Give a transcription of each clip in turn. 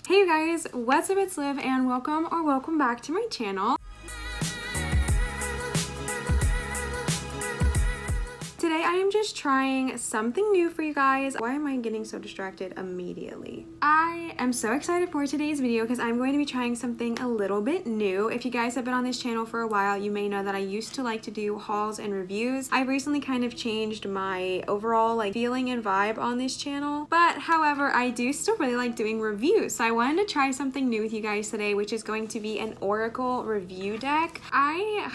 Hey you guys, what's up? It's Liv and welcome back to my channel. Today I am just trying something new for you guys. Why am I getting so distracted immediately? I am so excited for today's video because I'm going to be trying something a little bit new. If you guys have been on this channel for a while, you may know that I used to like to do hauls and reviews. I've recently kind of changed my overall feeling and vibe on this channel, but however, I do still really like doing reviews. So I wanted to try something new with you guys today, which is going to be an Oracle review deck. I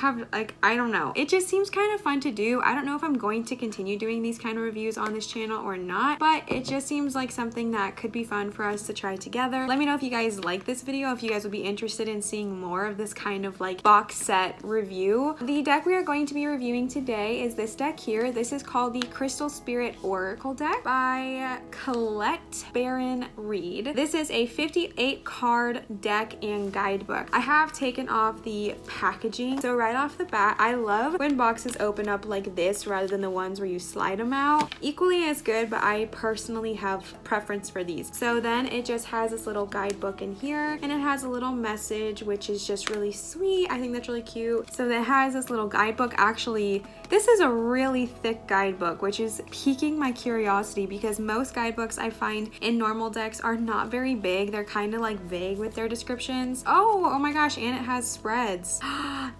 don't know. It just seems kind of fun to do. I don't know if I'm going to continue doing these kind of reviews on this channel or not, but it just seems like something that could be fun for us to try together. Let me know if you guys like this video, if you guys would be interested in seeing more of this kind of box set review. The deck we are going to be reviewing today is this deck here. This is called the Crystal Spirit Oracle deck by Colette Baron Reed. This is a 58 card deck and guidebook. I have taken off the packaging, so right off the bat, I love when boxes open up like this rather than the ones where you slide them out. Equally as good, but I personally have preference for these. So then it just has this little guidebook in here, and it has a little message, which is just really sweet. I think that's really cute. So it has this little guidebook. Actually, this is a really thick guidebook, which is piquing my curiosity because most guidebooks I find in normal decks are not very big. They're kind of vague with their descriptions. Oh my gosh, and it has spreads.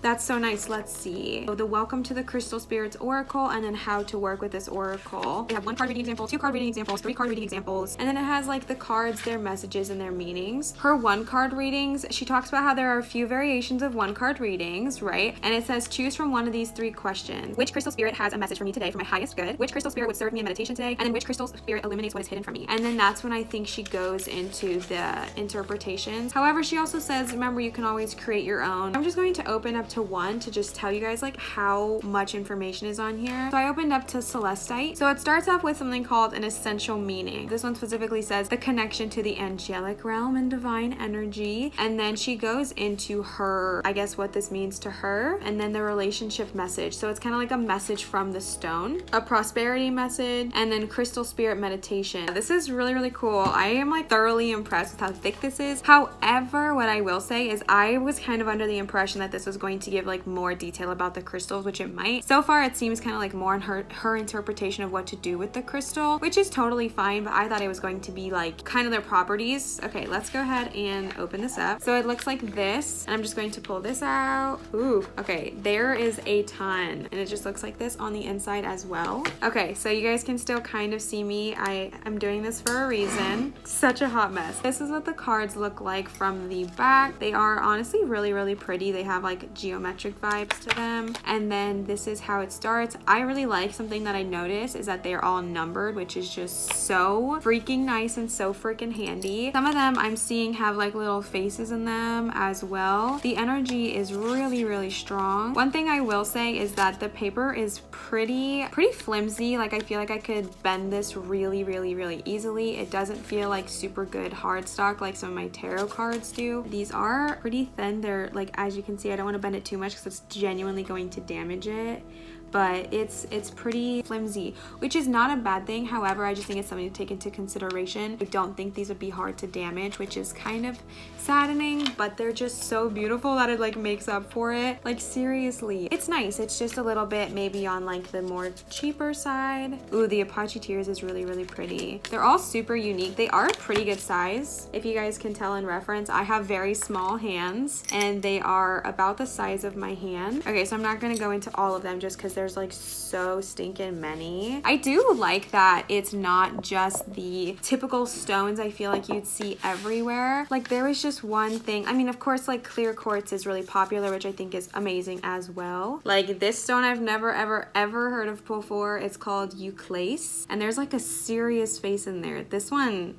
That's so nice. Let's see. So the Welcome to the Crystal Spirits Oracle, and then how to work with this oracle. We have 1 card reading example, 2 card reading examples, 3 card reading examples, and then it has the cards, their messages, and their meanings. Her 1 card readings, she talks about how there are a few variations of 1 card readings, right? And it says choose from one of these 3 questions. Which crystal spirit has a message for me today for my highest good? Which crystal spirit would serve me in meditation today? And then which crystal spirit eliminates what is hidden from me? And then that's when I think she goes into the interpretations. However, she also says, remember, you can always create your own. I'm just going to open up to 1 to just tell you guys how much information is on here. So I opened up to Celestite. So it starts off with something called an essential meaning. This one specifically says the connection to the angelic realm and divine energy. And then she goes into her, I guess, what this means to her, and then the relationship message. So it's kind of like a message from the stone, a prosperity message, and then crystal spirit meditation. This is really, really cool. I am thoroughly impressed with how thick this is. However, what I will say is I was kind of under the impression that this was going to give more detail about the crystals, which it might. So far, it seems kind of more on her interpretation of what to do with the crystal, which is totally fine, but I thought it was going to be kind of their properties. Okay, let's go ahead and open this up. So it looks like this, and I'm just going to pull this out. Ooh, okay, there is a ton, and it just looks like this on the inside as well. Okay, so you guys can still kind of see me. I am doing this for a reason. Such a hot mess. This is what the cards look like from the back. They are honestly really, really pretty. They have geometric vibes to them. And then this is how it starts. I really like something that I noticed is that they're all numbered, which is just so freaking nice and so freaking handy. Some of them I'm seeing have little faces in them as well. The energy is really, really strong. One thing I will say is that the paper is pretty flimsy. I feel like I could bend this really, really, really easily. It doesn't feel super good hard stock like some of my tarot cards do. These are pretty thin. They're as you can see, I don't want to bend it too much because it's genuinely going to damage it, but it's pretty flimsy, which is not a bad thing. However, I just think it's something to take into consideration. I don't think these would be hard to damage, which is kind of saddening, but they're just so beautiful that it makes up for it. Seriously, it's nice. It's just a little bit maybe on the more cheaper side. Ooh, the Apache Tears is really, really pretty. They're all super unique. They are a pretty good size. If you guys can tell in reference, I have very small hands, and they are about the size of my hand. Okay, so I'm not going to go into all of them just because there's so stinking many. I do like that it's not just the typical stones I feel you'd see everywhere. There was just one thing. I mean, of course, clear quartz is really popular, which I think is amazing as well. This stone I've never ever heard of before. It's called incase, and there's a serious face in there. This one,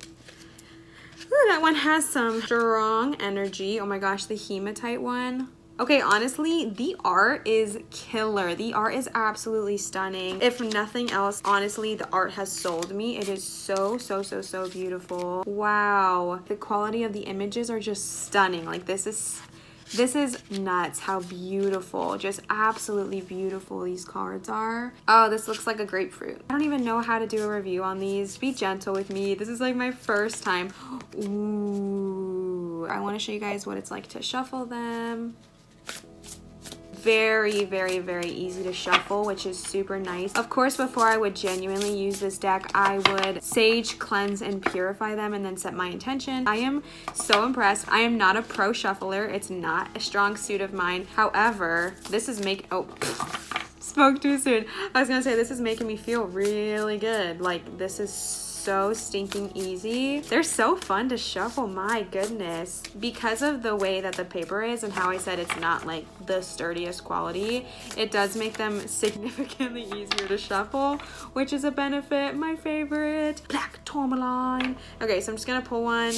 ooh, that one has some strong energy. Oh my gosh, the hematite one. Okay, honestly, the art is killer. The art is absolutely stunning. If nothing else, honestly, the art has sold me. It is so, so, so, so beautiful. Wow. The quality of the images are just stunning. This is This is nuts how beautiful, just absolutely beautiful these cards are. Oh, this looks like a grapefruit. I don't even know how to do a review on these. Be gentle with me. This is like my first time. Ooh. I want to show you guys what it's like to shuffle them. Very, very, very easy to shuffle, which is super nice. Of course, before I would genuinely use this deck, I would sage, cleanse, and purify them and then set my intention. I am so impressed. I am not a pro shuffler. It's not a strong suit of mine. However, this is spoke too soon. I was gonna say, this is making me feel really good. Like, this is so stinking easy. They're so fun to shuffle, my goodness. Because of the way that the paper is and how I said it's not like the sturdiest quality, it does make them significantly easier to shuffle, which is a benefit. My favorite, black tourmaline. Okay, so I'm just gonna pull one.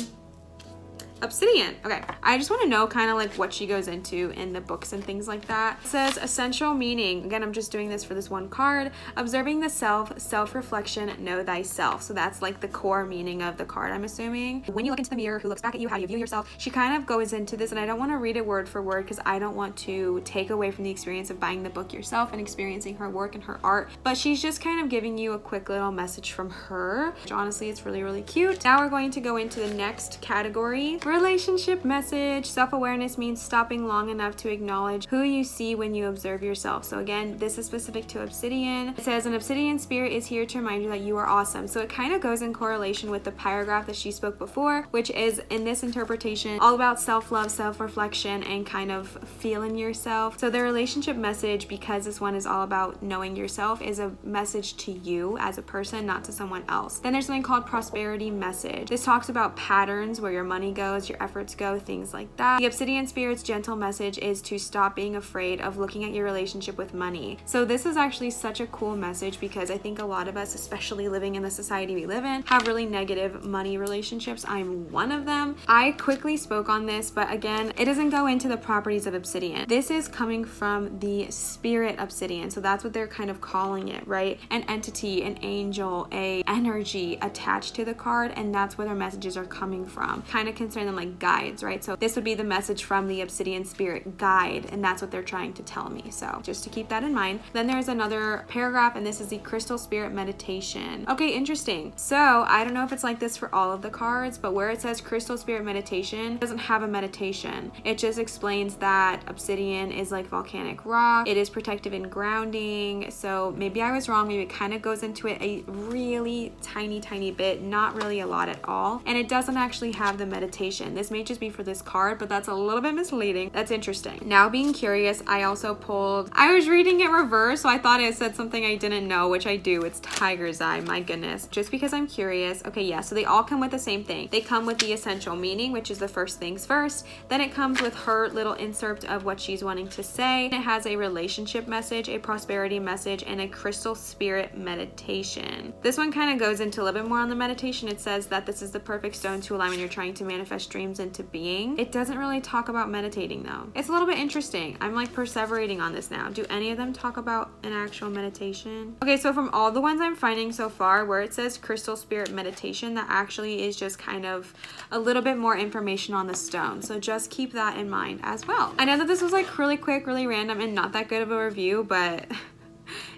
Obsidian. Okay, I just want to know kind of like what she goes into in the books and things like that. It says essential meaning. Again, I'm just doing this for this one card. Observing the self, self-reflection, know thyself. So that's like the core meaning of the card, I'm assuming. When you look into the mirror, who looks back at you, how you view yourself. She kind of goes into this, and I don't want to read it word for word because I don't want to take away from the experience of buying the book yourself and experiencing her work and her art. But she's just kind of giving you a quick little message from her, which honestly, it's really, really cute. Now we're going to go into the next category. Relationship message. Self-awareness means stopping long enough to acknowledge who you see when you observe yourself. So again, this is specific to Obsidian. It says an Obsidian spirit is here to remind you that you are awesome. So it kind of goes in correlation with the paragraph that she spoke before, which is in this interpretation all about self-love, self-reflection, and kind of feeling yourself. So the relationship message, because this one is all about knowing yourself, is a message to you as a person, not to someone else. Then there's something called prosperity message. This talks about patterns, where your money goes, your efforts go, things like that. The Obsidian Spirit's gentle message is to stop being afraid of looking at your relationship with money. So this is actually such a cool message because I think a lot of us, especially living in the society we live in, have really negative money relationships. I'm one of them. I quickly spoke on this, but again, it doesn't go into the properties of Obsidian. This is coming from the Spirit Obsidian. So that's what they're kind of calling it, right? An entity, an angel, a energy attached to the card, and that's where their messages are coming from. Kind of consider them like guides, right? So this would be the message from the Obsidian Spirit guide, and that's what they're trying to tell me. So just to keep that in mind. Then there's another paragraph, and this is the Crystal Spirit Meditation. Okay, interesting. So I don't know if it's like this for all of the cards, but where it says Crystal Spirit Meditation, it doesn't have a meditation. It just explains that Obsidian is like volcanic rock. It is protective and grounding. So maybe I was wrong. Maybe it kind of goes into it a really tiny bit, not really a lot at all. And it doesn't actually have the meditation. This may just be for this card, but that's a little bit misleading. That's interesting. Now being curious, I also pulled, I was reading it reverse, so I thought it said something I didn't know, which I do. It's Tiger's Eye, my goodness. Just because I'm curious. Okay, yeah, so they all come with the same thing. They come with the essential meaning, which is the first things first. Then it comes with her little insert of what she's wanting to say. It has a relationship message, a prosperity message, and a crystal spirit meditation. This one kind of goes into a little bit more on the meditation. It says that this is the perfect stone to align when you're trying to manifest dreams into being. It doesn't really talk about meditating though. It's a little bit interesting. I'm like perseverating on this now. Do any of them talk about an actual meditation? Okay, so from all the ones I'm finding so far, where it says crystal spirit meditation, that actually is just kind of a little bit more information on the stone. So just keep that in mind as well. I know that this was like really quick, really random, and not that good of a review, but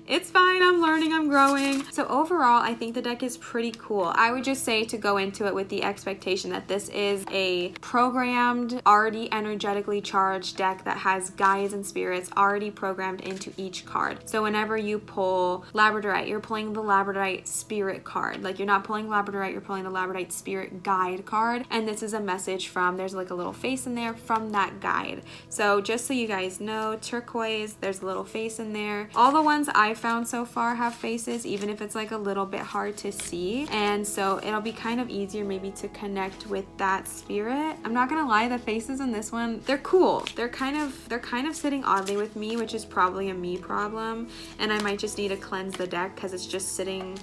it's fine. I'm learning, I'm growing. So overall, I think the deck is pretty cool. I would just say to go into it with the expectation that this is a programmed, already energetically charged deck that has guides and spirits already programmed into each card. So whenever you pull Labradorite, you're pulling the Labradorite spirit card. Like, you're not pulling Labradorite, you're pulling the Labradorite spirit guide card. And this is a message from, there's like a little face in there from that guide. So just so you guys know, turquoise, there's a little face in there. All the ones I found so far have faces, even if it's like a little bit hard to see, and so it'll be kind of easier maybe to connect with that spirit. I'm not gonna lie, the faces in this one, they're cool. They're kind of sitting oddly with me, which is probably a me problem, and I might just need to cleanse the deck because it's just sitting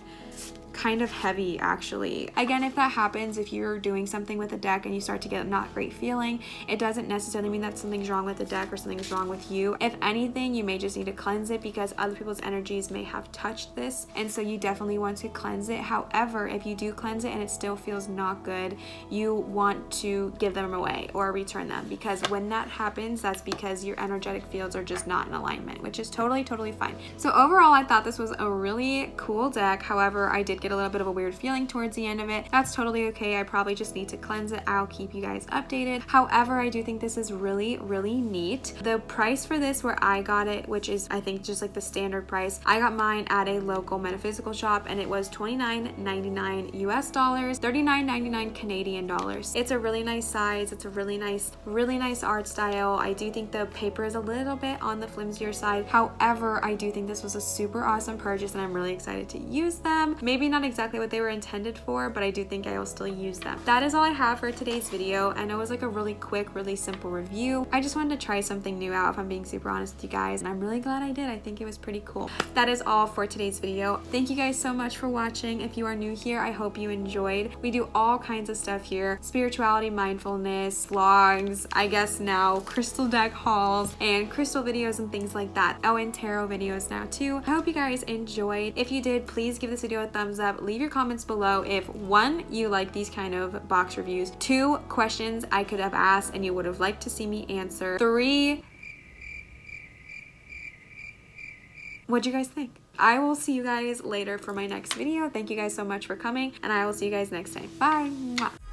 kind of heavy actually. Again, if that happens, if you're doing something with a deck and you start to get a not great feeling, it doesn't necessarily mean that something's wrong with the deck or something's wrong with you. If anything, you may just need to cleanse it because other people's energies may have touched this, and so you definitely want to cleanse it. However, if you do cleanse it and it still feels not good, you want to give them away or return them, because when that happens, that's because your energetic fields are just not in alignment, which is totally fine. So overall, I thought this was a really cool deck. However, I did get a little bit of a weird feeling towards the end of it, that's totally okay. I probably just need to cleanse it. I'll keep you guys updated. However, I do think this is really, really neat. The price for this where I got it, which is I think just like the standard price, I got mine at a local metaphysical shop and it was $29.99 US dollars, $39.99 Canadian dollars. It's a really nice size. It's a really nice art style. I do think the paper is a little bit on the flimsier side. However, I do think this was a super awesome purchase and I'm really excited to use them. Maybe not exactly what they were intended for, but I do think I will still use them. That is all I have for today's video. I know it was like a really quick, really simple review. I just wanted to try something new out, if I'm being super honest with you guys, and I'm really glad I did. I think it was pretty cool. That is all for today's video. Thank you guys so much for watching. If you are new here, I hope you enjoyed. We do all kinds of stuff here: spirituality, mindfulness, vlogs, I guess now crystal deck hauls and crystal videos and things like that. Oh, and tarot videos now too. I hope you guys enjoyed. If you did, please give this video a thumbs up. Leave your comments below if 1, you like these kind of box reviews, 2, questions I could have asked and you would have liked to see me answer, 3, what'd you guys think? I will see you guys later for my next video. Thank you guys so much for coming and I will see you guys next time. Bye. Mwah.